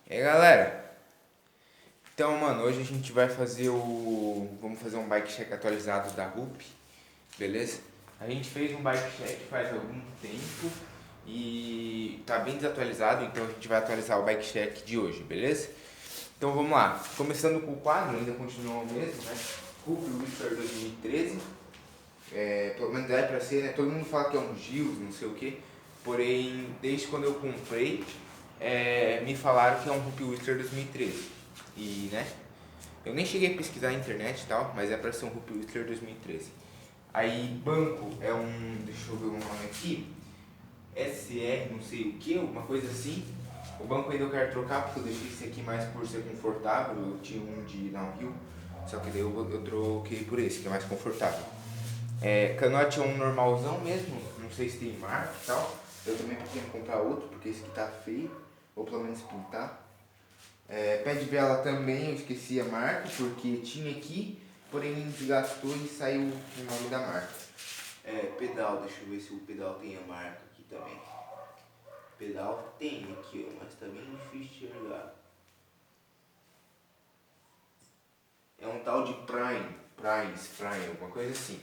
E aí galera, então mano, hoje a gente vai fazer vamos fazer um bike check atualizado da RUP, beleza? A gente fez um bike check faz algum tempo e tá bem desatualizado, então a gente vai atualizar o bike check de hoje, beleza? Então vamos lá, começando com o quadro, ainda continua o mesmo, né? RUP Whisper 2013, pelo menos é pra ser, né? Todo mundo fala que é um Gills, não sei o que, porém, desde quando eu comprei, me falaram que é um RUP Whisper 2013. E, né, eu nem cheguei a pesquisar na internet e tal, mas é pra ser um RUP Whisper 2013. Aí, banco é um, deixa eu ver o nome aqui, SR não sei o que, alguma coisa assim. O banco ainda eu quero trocar porque eu deixei esse aqui mais por ser confortável, eu tinha um de downhill, só que daí eu troquei por esse, que é mais confortável. Canote é um normalzão mesmo, não sei se tem marca e tal. Eu também pretendo comprar outro, porque esse aqui tá feio, ou pelo menos pintar. Pé de vela também, eu esqueci a marca, porque tinha aqui, porém desgastou e saiu o nome da marca. Pedal, deixa eu ver se o pedal tem a marca aqui também. Pedal tem aqui, ó, mas tá bem difícil de enxergar. É um tal de Prime, alguma coisa assim.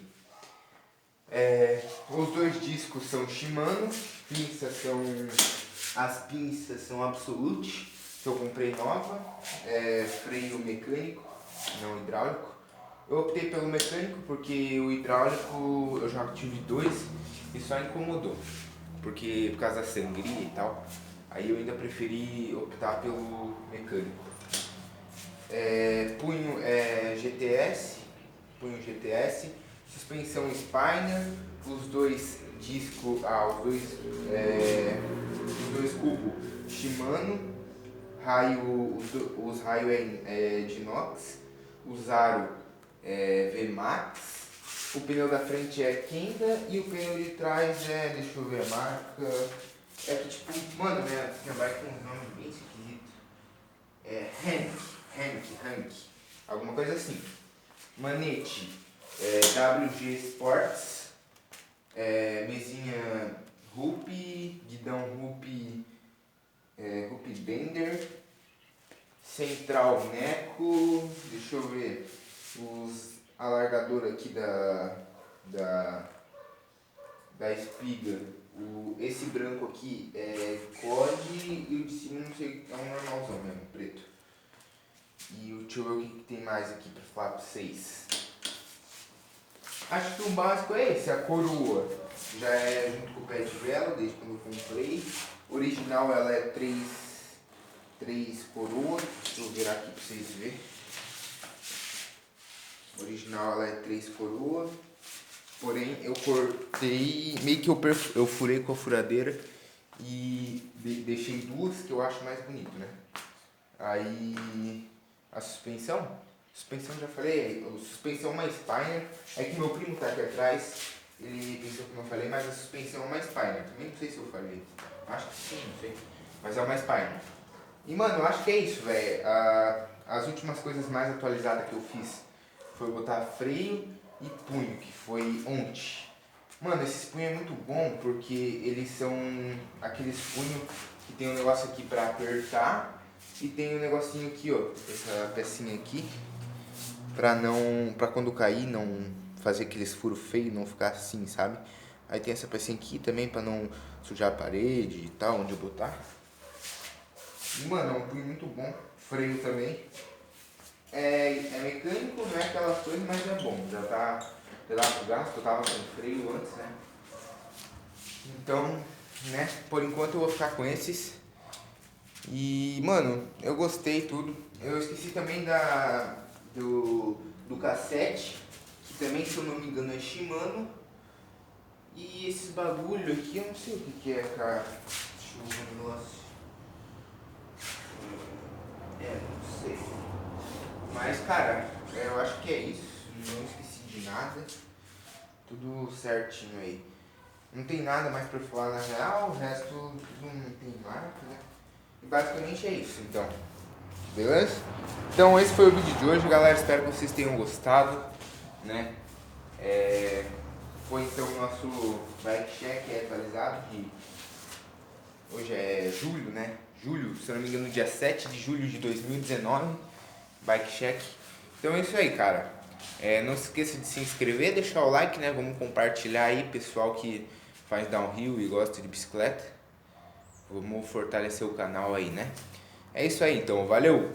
Os dois discos são Shimano, as pinças são Absolute, que eu comprei nova, freio mecânico, não hidráulico. Eu optei pelo mecânico porque o hidráulico eu já tive dois e só incomodou, porque por causa da sangria e tal, aí eu ainda preferi optar pelo mecânico. Punho GTS, suspensão Spiner, os dois discos, os dois cubos Shimano, os raios de inox, o aro VMAX, o pneu da frente é Kenda e o pneu de trás deixa eu ver a marca, é que tipo, mano, minha bike tem um nome bem esquisito, Hank, alguma coisa assim. Manete, WG Sports, mesinha Rupp, guidão Rupp, Rupp Bender, central Neco, deixa eu ver, os alargadores aqui da espiga, esse branco aqui é COD e o de cima não sei, é um normalzão mesmo, preto. E deixa eu ver o que tem mais aqui pra falar pra vocês. Acho que o básico é esse, a coroa já é junto com o pé de vela, desde quando eu comprei. Original ela é três coroas, deixa eu virar aqui pra vocês verem. Original ela é 3 coroas, porém eu cortei, meio que eu furei com a furadeira e deixei duas que eu acho mais bonito, né? Aí a suspensão já falei, a suspensão é uma Spiner, é que meu primo tá aqui atrás, ele pensou que não falei, mas a suspensão é uma Spiner, também não sei se eu falei, acho que sim, não sei, mas é uma Spiner. E mano, eu acho que é isso, velho, as últimas coisas mais atualizadas que eu fiz foi botar freio e punho, que foi ontem. Mano, esses punhos é muito bom porque eles são aqueles punhos que tem um negócio aqui pra apertar e tem um negocinho aqui, ó, essa pecinha aqui, pra quando cair não fazer aqueles furos feios, não ficar assim, sabe? Aí tem essa pecinha aqui também pra não sujar a parede e tal, onde eu botar. E mano, é um punho muito bom, freio também. É mecânico, não é aquelas coisas, mas é bom, já dá pro gasto, eu tava com freio antes, né? Então, né, por enquanto eu vou ficar com esses. E, mano, eu gostei tudo. Eu esqueci também do cassete, que também, se eu não me engano, é Shimano. E esses bagulho aqui, eu não sei o que é, cara. Deixa eu ver o negócio. Não sei. Mas, cara, eu acho que é isso. Não esqueci de nada. Tudo certinho aí. Não tem nada mais pra falar na real, o resto tudo não tem marca, né? E basicamente é isso, então. Beleza? Então esse foi o vídeo de hoje, galera. Espero que vocês tenham gostado, né? Foi então o nosso bike check atualizado, que hoje é julho, né? julho, se eu não me engano, dia 7 de julho de 2019, Bike Check. Então é isso aí, cara. Não se esqueça de se inscrever, deixar o like, né? Vamos compartilhar aí, pessoal que faz downhill e gosta de bicicleta. Vamos fortalecer o canal aí, né? É isso aí, então. Valeu!